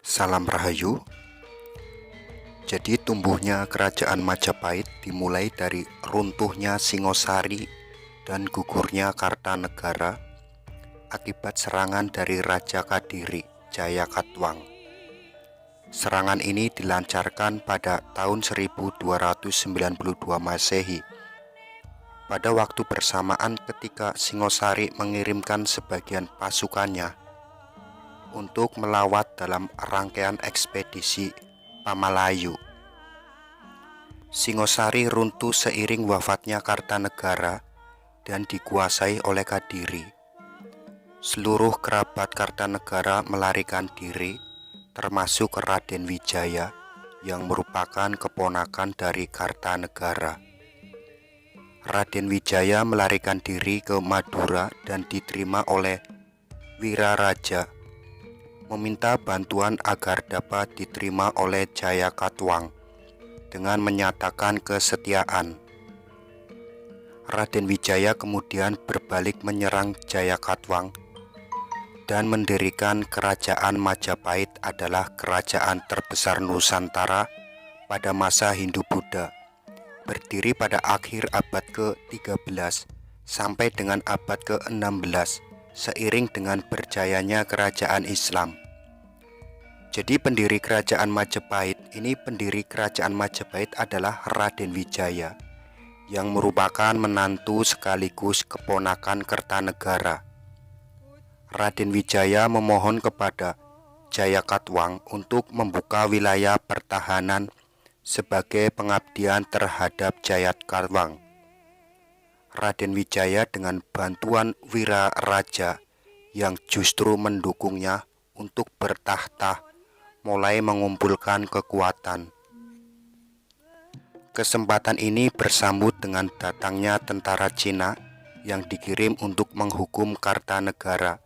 Salam Rahayu. Jadi tumbuhnya kerajaan Majapahit dimulai dari runtuhnya Singosari dan gugurnya Kartanegara akibat serangan dari Raja Kadiri, Jayakatwang. Serangan ini dilancarkan pada tahun 1292 Masehi. Pada waktu bersamaan ketika Singosari mengirimkan sebagian pasukannya untuk melawat dalam rangkaian ekspedisi Pamalayu. Singosari runtuh seiring wafatnya Kartanegara dan dikuasai oleh Kadiri. Seluruh kerabat Kartanegara melarikan diri, termasuk Raden Wijaya yang merupakan keponakan dari Kartanegara. Raden Wijaya melarikan diri ke Madura dan diterima oleh Wiraraja, meminta bantuan agar dapat diterima oleh Jayakatwang dengan menyatakan kesetiaan. Raden Wijaya kemudian berbalik menyerang Jayakatwang dan mendirikan kerajaan Majapahit adalah kerajaan terbesar Nusantara pada masa Hindu-Buddha, berdiri pada akhir abad ke-13 sampai dengan abad ke-16 seiring dengan berjayanya kerajaan Islam. Jadi pendiri kerajaan Majapahit adalah Raden Wijaya yang merupakan menantu sekaligus keponakan Kertanegara. Raden Wijaya memohon kepada Jayakatwang untuk membuka wilayah pertahanan sebagai pengabdian terhadap Jayakatwang. Raden Wijaya dengan bantuan Wiraraja yang justru mendukungnya untuk bertahta mulai mengumpulkan kekuatan. Kesempatan ini bersambut dengan datangnya tentara Cina yang dikirim untuk menghukum Kartanegara.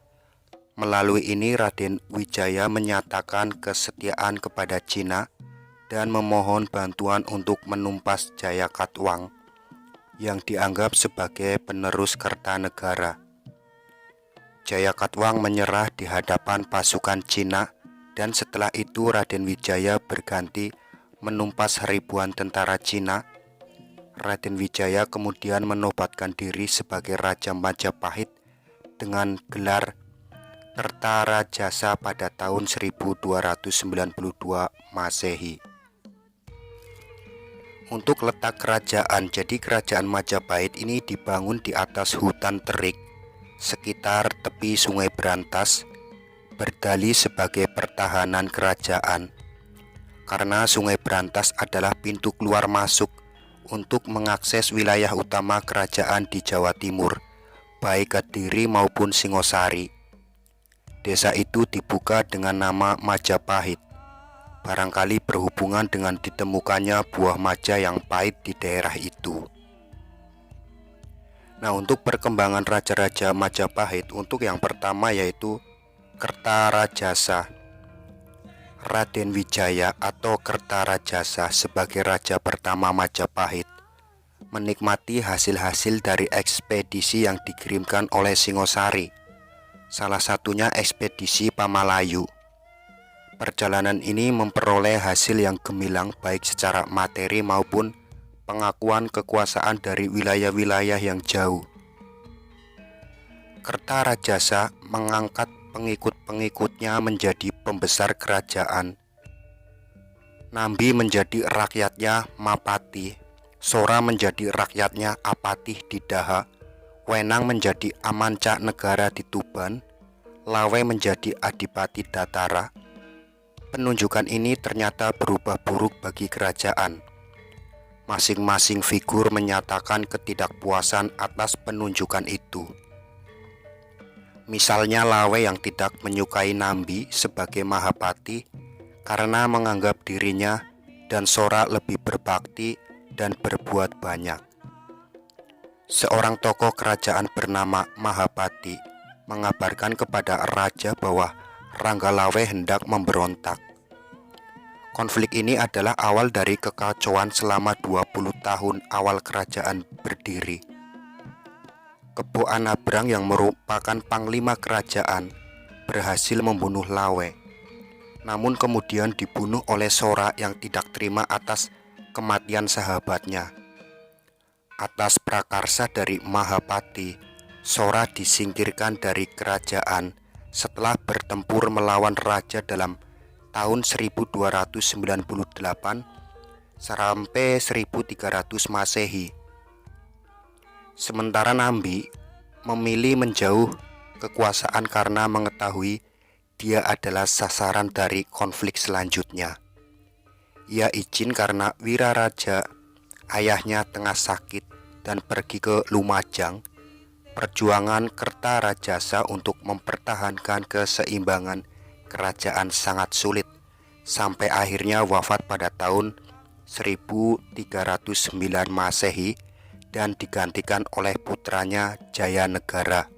Melalui ini Raden Wijaya menyatakan kesetiaan kepada Cina dan memohon bantuan untuk menumpas Jayakatwang yang dianggap sebagai penerus Kartanegara. Jayakatwang menyerah di hadapan pasukan Cina dan setelah itu Raden Wijaya berganti menumpas ribuan tentara Cina. Raden Wijaya kemudian menobatkan diri sebagai Raja Majapahit dengan gelar Kertarajasa pada tahun 1292 Masehi. Untuk letak kerajaan, jadi kerajaan Majapahit ini dibangun di atas hutan terik sekitar tepi Sungai Brantas, berdalih sebagai pertahanan kerajaan karena Sungai Brantas adalah pintu keluar masuk untuk mengakses wilayah utama kerajaan di Jawa Timur, baik Kediri maupun Singosari. Desa itu dibuka dengan nama Majapahit, barangkali berhubungan dengan ditemukannya buah maja yang pahit di daerah itu. Nah, untuk perkembangan raja-raja Majapahit, untuk yang pertama yaitu Kertarajasa. Raden Wijaya atau Kertarajasa sebagai raja pertama Majapahit menikmati hasil-hasil dari ekspedisi yang dikirimkan oleh Singosari, salah satunya ekspedisi Pamalayu. Perjalanan ini memperoleh hasil yang gemilang baik secara materi maupun pengakuan kekuasaan dari wilayah-wilayah yang jauh. Kertarajasa mengangkat pengikut-pengikutnya menjadi pembesar kerajaan. Nambi menjadi rakyatnya Mapati, Sora menjadi rakyatnya Apatih di Daha, Wenang menjadi Amanca Negara di Tuban, Lawe menjadi Adipati Datara. Penunjukan ini ternyata berubah buruk bagi kerajaan. Masing-masing figur menyatakan ketidakpuasan atas penunjukan itu. Misalnya Lawe yang tidak menyukai Nambi sebagai Mahapati karena menganggap dirinya dan Sora lebih berbakti dan berbuat banyak. Seorang tokoh kerajaan bernama Mahapati mengabarkan kepada raja bahwa Ranggalawe hendak memberontak. Konflik ini adalah awal dari kekacauan selama 20 tahun awal kerajaan berdiri. Kebo Anabrang yang merupakan panglima kerajaan berhasil membunuh Lawe. namun kemudian dibunuh oleh Sora yang tidak terima atas kematian sahabatnya. Atas prakarsa dari Mahapati, Sora disingkirkan dari kerajaan setelah bertempur melawan raja dalam tahun 1298 sampai 1300 Masehi. Sementara Nambi memilih menjauh kekuasaan karena mengetahui dia adalah sasaran dari konflik selanjutnya. Ia izin karena Wiraraja, ayahnya, tengah sakit dan pergi ke Lumajang. Perjuangan Kertarajasa untuk mempertahankan keseimbangan kerajaan sangat sulit, sampai akhirnya wafat pada tahun 1309 Masehi dan digantikan oleh putranya Jayanegara.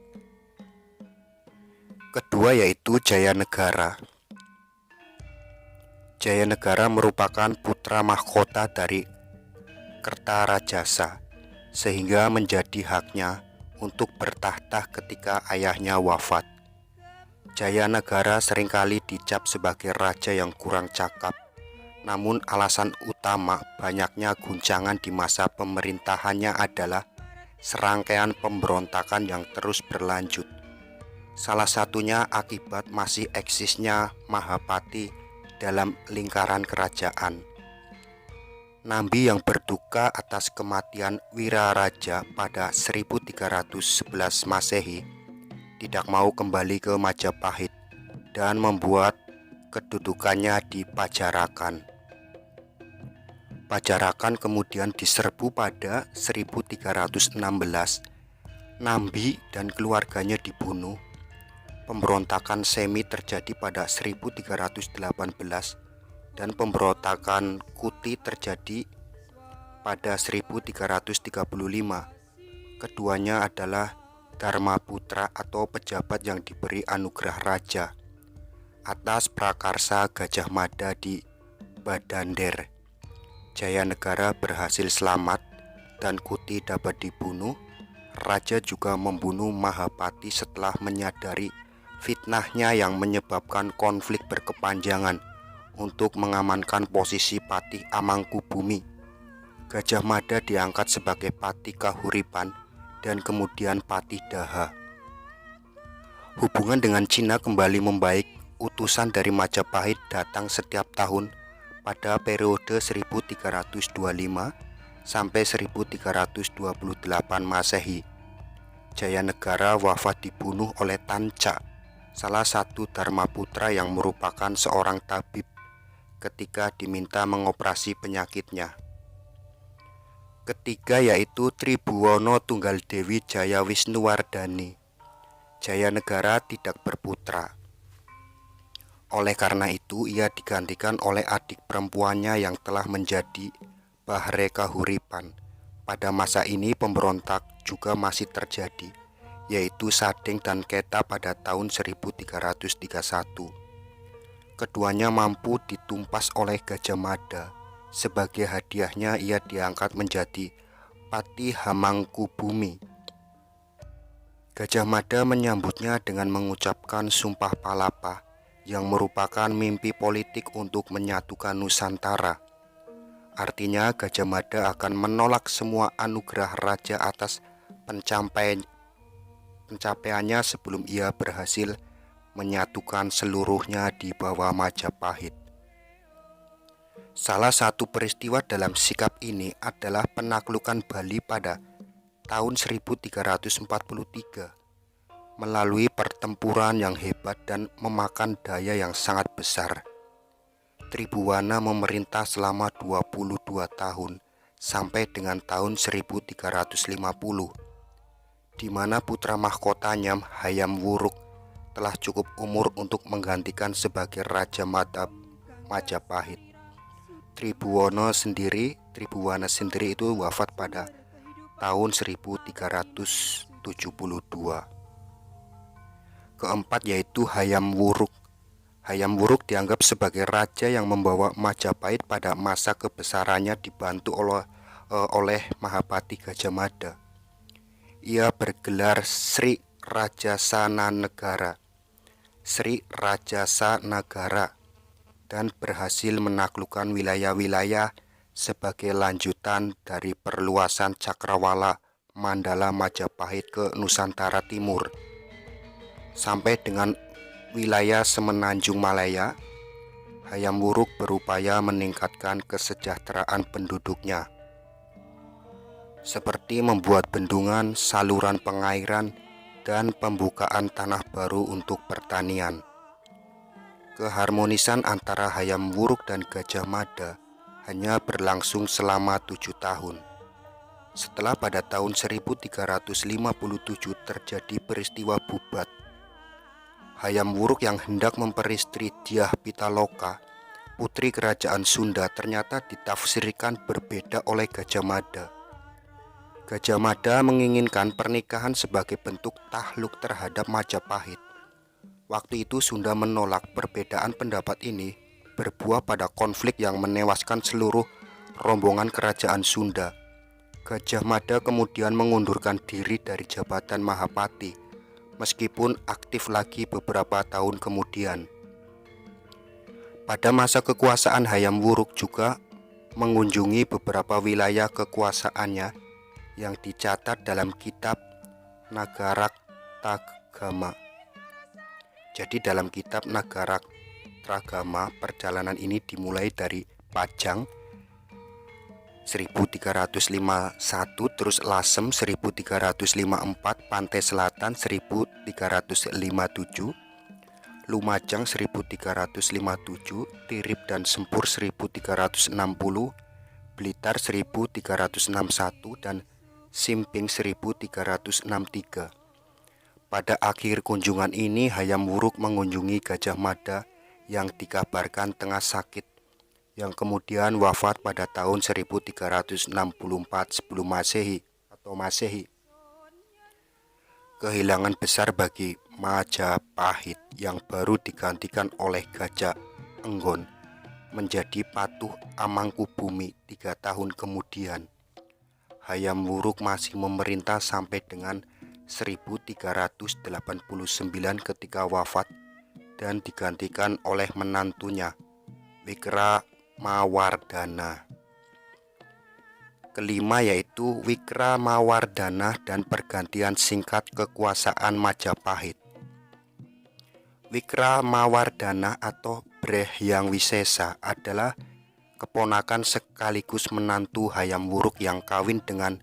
Kedua yaitu Jayanegara. Jayanegara merupakan putra mahkota dari Kertarajasa, sehingga menjadi haknya untuk bertahta ketika ayahnya wafat. Jayanegara seringkali dicap sebagai raja yang kurang cakap, namun alasan utama banyaknya guncangan di masa pemerintahannya adalah serangkaian pemberontakan yang terus berlanjut. Salah satunya akibat masih eksisnya Mahapati dalam lingkaran kerajaan. Nambi yang berduka atas kematian Wiraraja pada 1311 Masehi tidak mau kembali ke Majapahit dan membuat kedudukannya di Pajarakan. Pajarakan kemudian diserbu pada 1316. Nambi dan keluarganya dibunuh. Pemberontakan semi terjadi pada 1318 dan pemberontakan Kuti terjadi pada 1335. Keduanya adalah Dharmaputra atau pejabat yang diberi anugerah raja atas prakarsa Gajah Mada di Badander. Jayanegara berhasil selamat dan Kuti dapat dibunuh. Raja juga membunuh Mahapati setelah menyadari fitnahnya yang menyebabkan konflik berkepanjangan untuk mengamankan posisi Patih Amangkubumi. Gajah Mada diangkat sebagai Patih Kahuripan dan kemudian Patih Daha. Hubungan dengan Cina kembali membaik. Utusan dari Majapahit datang setiap tahun pada periode 1325 sampai 1328 Masehi. Jayanegara wafat dibunuh oleh Tanca, salah satu Dharmaputra yang merupakan seorang tabib, ketika diminta mengoperasi penyakitnya. Ketiga yaitu Tribhuwana Tunggaldewi Jayawisnuwardhani. Jayanegara tidak berputra. Oleh karena itu ia digantikan oleh adik perempuannya yang telah menjadi Bahre Kahuripan. Pada masa ini pemberontak juga masih terjadi, yaitu Sadeng dan Keta pada tahun 1331. Keduanya mampu ditumpas oleh Gajah Mada. Sebagai hadiahnya ia diangkat menjadi Patih Hamangkubumi. Gajah Mada menyambutnya dengan mengucapkan Sumpah Palapa, yang merupakan mimpi politik untuk menyatukan Nusantara. Artinya Gajah Mada akan menolak semua anugerah raja atas pencapaiannya sebelum ia berhasil menyatukan seluruhnya di bawah Majapahit. Salah satu peristiwa dalam sikap ini adalah penaklukan Bali pada tahun 1343 melalui pertempuran yang hebat dan memakan daya yang sangat besar. Tribhuwana memerintah selama 22 tahun sampai dengan tahun 1350, di mana putra mahkotanya Hayam Wuruk telah cukup umur untuk menggantikan sebagai Raja Majapahit. Tribhuwana sendiri itu wafat pada tahun 1372. Keempat yaitu Hayam Wuruk. Hayam Wuruk dianggap sebagai raja yang membawa Majapahit pada masa kebesarannya, dibantu oleh Mahapati Gajah Mada. Ia bergelar Sri Rajasa Nagara. dan berhasil menaklukkan wilayah-wilayah sebagai lanjutan dari perluasan Cakrawala Mandala Majapahit ke Nusantara Timur sampai dengan wilayah Semenanjung Malaya. Hayam Wuruk berupaya meningkatkan kesejahteraan penduduknya, seperti membuat bendungan, saluran pengairan, dan pembukaan tanah baru untuk pertanian. Keharmonisan antara Hayam Wuruk dan Gajah Mada hanya berlangsung selama 7 tahun. Setelah pada tahun 1357 terjadi peristiwa Bubat, Hayam Wuruk yang hendak memperistri Dyah Pitaloka, putri kerajaan Sunda, ternyata ditafsirkan berbeda oleh Gajah Mada. Gajah Mada menginginkan pernikahan sebagai bentuk takluk terhadap Majapahit. Waktu itu Sunda menolak. Perbedaan pendapat ini berbuah pada konflik yang menewaskan seluruh rombongan kerajaan Sunda. Gajah Mada kemudian mengundurkan diri dari jabatan Mahapati, meskipun aktif lagi beberapa tahun kemudian. Pada masa kekuasaan Hayam Wuruk juga mengunjungi beberapa wilayah kekuasaannya yang dicatat dalam kitab Nagarakthagama. Jadi dalam kitab Nagarakthagama, perjalanan ini dimulai dari Pajang 1351, terus Lasem 1354, Pantai Selatan 1357, Lumajang 1357, Tirip dan Sempur 1360, Blitar 1361, dan Simping 1363. Pada akhir kunjungan ini Hayam Wuruk mengunjungi Gajah Mada yang dikabarkan tengah sakit, yang kemudian wafat pada tahun 1364 sebelum Masehi atau Masehi. Kehilangan besar bagi Majapahit yang baru digantikan oleh Gajah Enggon menjadi Patuh Amangkubumi 3 tahun kemudian. Hayam Wuruk masih memerintah sampai dengan 1389 ketika wafat dan digantikan oleh menantunya Wikramawardhana. Kelima yaitu Wikramawardhana dan pergantian singkat kekuasaan Majapahit. Wikramawardhana atau Brehyang Wisesa adalah keponakan sekaligus menantu Hayam Wuruk yang kawin dengan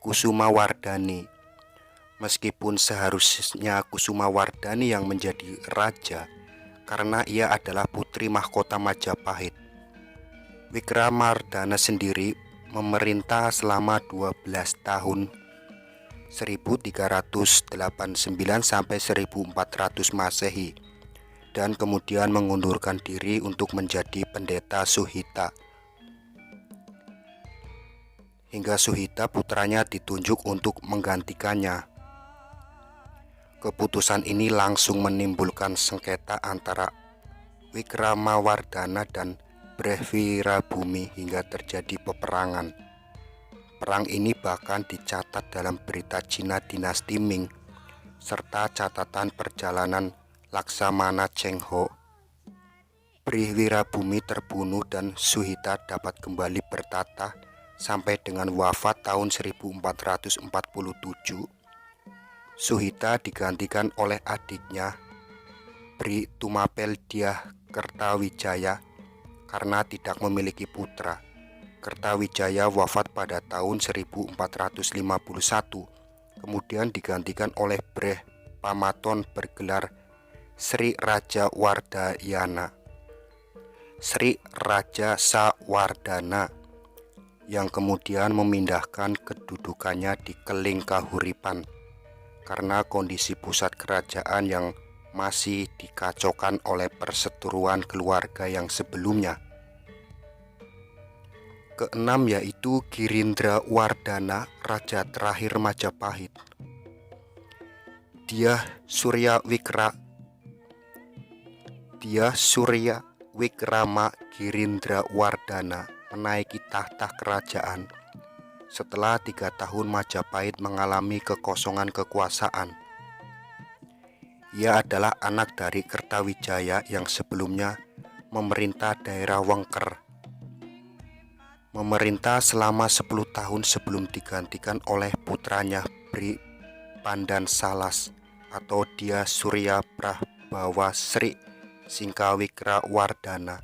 Kusumawardhani. Meskipun seharusnya Kusumawardhani yang menjadi raja karena ia adalah putri mahkota Majapahit, Wikramawardhana sendiri memerintah selama 12 tahun 1389 sampai 1400 Masehi dan kemudian mengundurkan diri untuk menjadi pendeta Suhita. Hingga Suhita putranya ditunjuk untuk menggantikannya. Keputusan ini langsung menimbulkan sengketa antara Wikramawardhana dan Brehwirabumi hingga terjadi peperangan. Perang ini bahkan dicatat dalam berita Cina dinasti Ming serta catatan perjalanan Laksamana Cheng Ho. Brehwirabumi terbunuh dan Suhita dapat kembali bertata sampai dengan wafat tahun 1447. Suhita digantikan oleh adiknya Bri Tumapel Dyah Kertawijaya karena tidak memiliki putra. Kertawijaya wafat pada tahun 1451, kemudian digantikan oleh Breh Pamaton bergelar Sri Raja Wardayana, Sri Raja Sawardana, yang kemudian memindahkan kedudukannya di Keling Kahuripan karena kondisi pusat kerajaan yang masih dikacaukan oleh perseteruan keluarga yang sebelumnya. Keenam yaitu Girindrawardhana, raja terakhir Majapahit. Dyah Surya Wikrama Girindrawardhana menaiki tahta kerajaan setelah 3 tahun Majapahit mengalami kekosongan kekuasaan. Ia adalah anak dari Kertawijaya yang sebelumnya memerintah daerah Wengker. Memerintah selama 10 tahun sebelum digantikan oleh putranya Bri Pandan Salas atau Dia Surya Prahbawa Sri Singkawikrawardhana.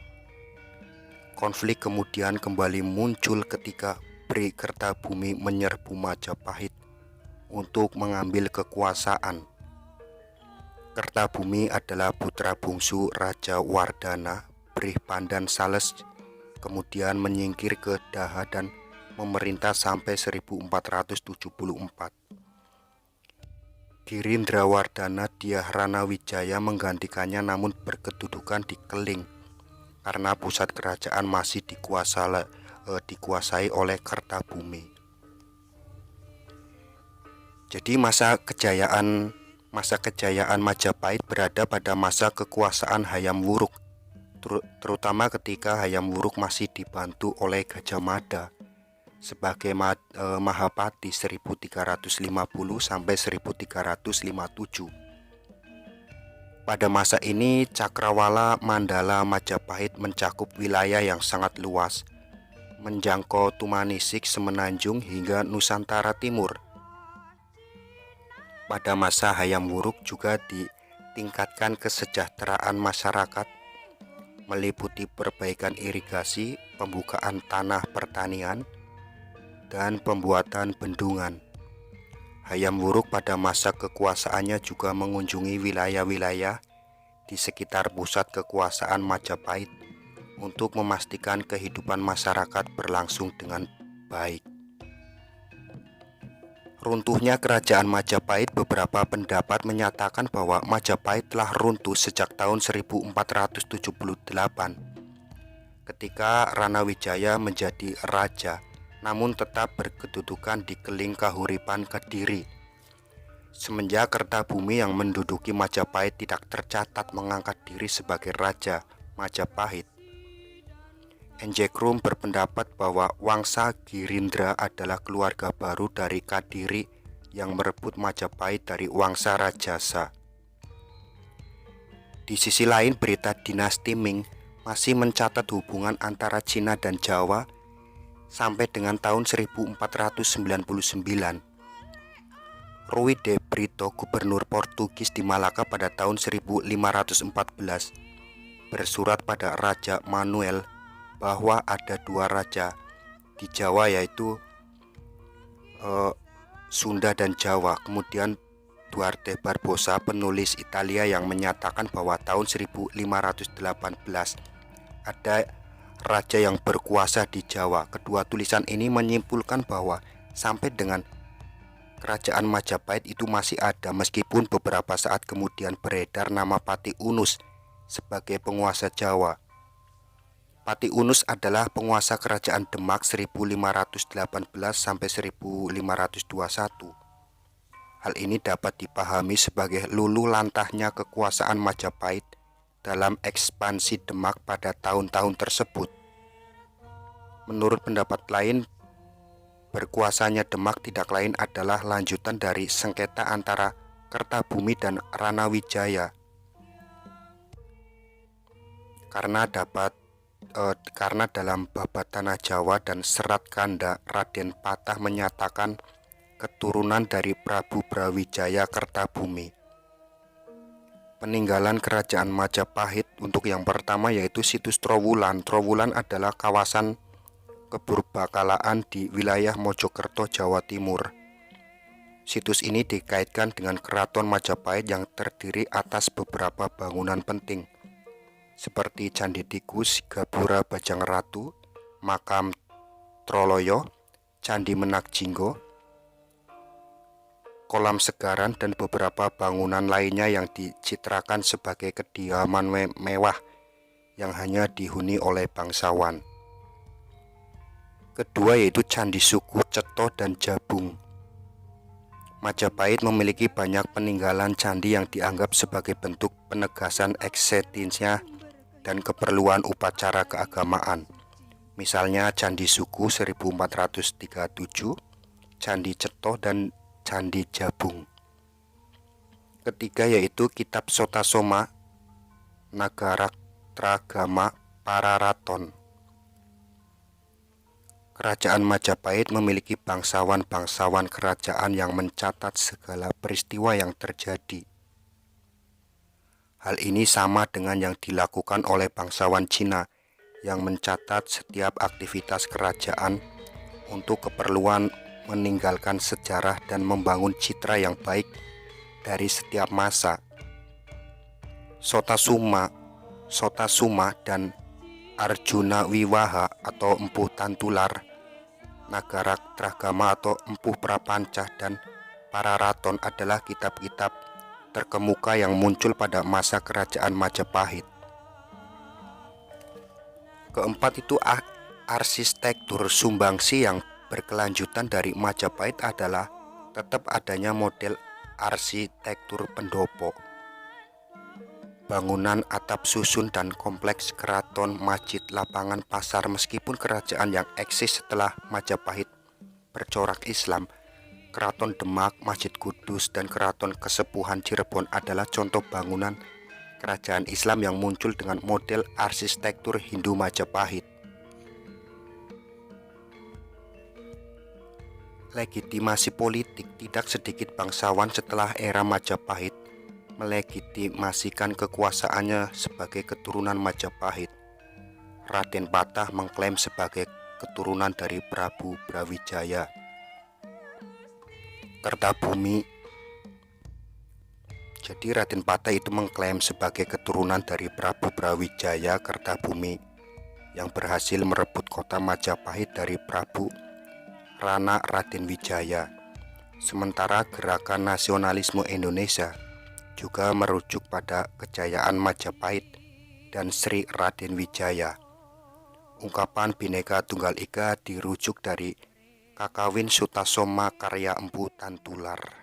Konflik kemudian kembali muncul ketika Bri Kertabumi menyerbu Majapahit untuk mengambil kekuasaan. Kertabumi adalah putra bungsu Raja Wardana. Bri Pandan Sales kemudian menyingkir ke Daha dan memerintah sampai 1474. Girindrawardhana Dyah Ranawijaya menggantikannya namun berkedudukan di Keling karena pusat kerajaan masih dikuasai oleh Kertabumi. Jadi masa kejayaan Majapahit berada pada masa kekuasaan Hayam Wuruk, terutama ketika Hayam Wuruk masih dibantu oleh Gajah Mada sebagai Mahapati 1350 sampai 1357. Pada masa ini Cakrawala Mandala Majapahit mencakup wilayah yang sangat luas, menjangkau Tumanisik, Semenanjung hingga Nusantara Timur. Pada masa Hayam Wuruk juga ditingkatkan kesejahteraan masyarakat, meliputi perbaikan irigasi, pembukaan tanah pertanian, dan pembuatan bendungan. Hayam Wuruk pada masa kekuasaannya juga mengunjungi wilayah-wilayah di sekitar pusat kekuasaan Majapahit untuk memastikan kehidupan masyarakat berlangsung dengan baik. Runtuhnya kerajaan Majapahit, beberapa pendapat menyatakan bahwa Majapahit telah runtuh sejak tahun 1478 ketika Ranawijaya menjadi raja, namun tetap berkedudukan di Keling Kahuripan Kediri. Semenjak Kertabumi yang menduduki Majapahit tidak tercatat mengangkat diri sebagai raja Majapahit. Enjekrum berpendapat bahwa Wangsa Girindra adalah keluarga baru dari Kadiri yang merebut Majapahit dari Wangsa Rajasa. Di sisi lain, berita dinasti Ming masih mencatat hubungan antara Cina dan Jawa sampai dengan tahun 1499. Rui de Brito, gubernur Portugis di Malaka pada tahun 1514, bersurat pada Raja Manuel bahwa ada dua raja di Jawa, yaitu Sunda dan Jawa. Kemudian Duarte Barbosa, penulis Italia, yang menyatakan bahwa tahun 1518 ada raja yang berkuasa di Jawa. Kedua tulisan ini menyimpulkan bahwa sampai dengan kerajaan Majapahit itu masih ada, meskipun beberapa saat kemudian beredar nama Pati Unus sebagai penguasa Jawa. Pati Unus adalah penguasa kerajaan Demak 1518 sampai 1521. Hal ini dapat dipahami sebagai luluh lantahnya kekuasaan Majapahit dalam ekspansi Demak pada tahun-tahun tersebut. Menurut pendapat lain, berkuasanya Demak tidak lain adalah lanjutan dari sengketa antara Kertabumi dan Ranawijaya. Karena dalam Babat Tanah Jawa dan Serat Kanda, Raden Patah menyatakan keturunan dari Prabu Brawijaya Kertabumi. Peninggalan kerajaan Majapahit untuk yang pertama yaitu situs Trowulan. Trowulan adalah kawasan kepurbakalaan di wilayah Mojokerto, Jawa Timur. Situs ini dikaitkan dengan Keraton Majapahit yang terdiri atas beberapa bangunan penting seperti Candi Tikus, Gapura Bajangratu, Makam Troloyo, Candi Menak Jinggo, Kolam Segaran, dan beberapa bangunan lainnya yang dicitrakan sebagai kediaman mewah yang hanya dihuni oleh bangsawan. Kedua yaitu Candi Suku, Cetho, dan Jabung. Majapahit memiliki banyak peninggalan candi yang dianggap sebagai bentuk penegasan eksistensinya dan keperluan upacara keagamaan. Misalnya Candi Suku 1437, Candi Cetho, dan Candi Jabung. Ketiga yaitu Kitab Sotasoma Nagarak Tragama Pararaton. Kerajaan Majapahit memiliki bangsawan-bangsawan kerajaan yang mencatat segala peristiwa yang terjadi. Hal ini sama dengan yang dilakukan oleh bangsawan Cina yang mencatat setiap aktivitas kerajaan untuk keperluan meninggalkan sejarah dan membangun citra yang baik dari setiap masa. Sotasuma dan Arjuna Wiwaha atau Empuh Tantular, Nagara Tragama atau Empuh Prapanca, dan Pararaton adalah kitab-kitab terkemuka yang muncul pada masa kerajaan Majapahit. Keempat itu arsitektur sumbangsi yang berkelanjutan dari Majapahit adalah tetap adanya model arsitektur pendopo. Bangunan atap susun dan kompleks keraton, masjid, lapangan, pasar. Meskipun kerajaan yang eksis setelah Majapahit bercorak Islam, Keraton Demak, Masjid Kudus, dan Keraton Kesepuhan Cirebon adalah contoh bangunan kerajaan Islam yang muncul dengan model arsitektur Hindu Majapahit. Legitimasi politik. Tidak sedikit bangsawan setelah era Majapahit melegitimasikan kekuasaannya sebagai keturunan Majapahit. Raden Patah mengklaim sebagai keturunan dari Prabu Brawijaya. Kertabumi. Jadi Raden Patah itu mengklaim sebagai keturunan dari Prabu Brawijaya Kertabumi yang berhasil merebut kota Majapahit dari Prabu Rana Raden Wijaya. Sementara gerakan nasionalisme Indonesia juga merujuk pada kejayaan Majapahit dan Sri Raden Wijaya. Ungkapan Bhinneka Tunggal Ika dirujuk dari Kakawin Sutasoma karya Empu Tantular.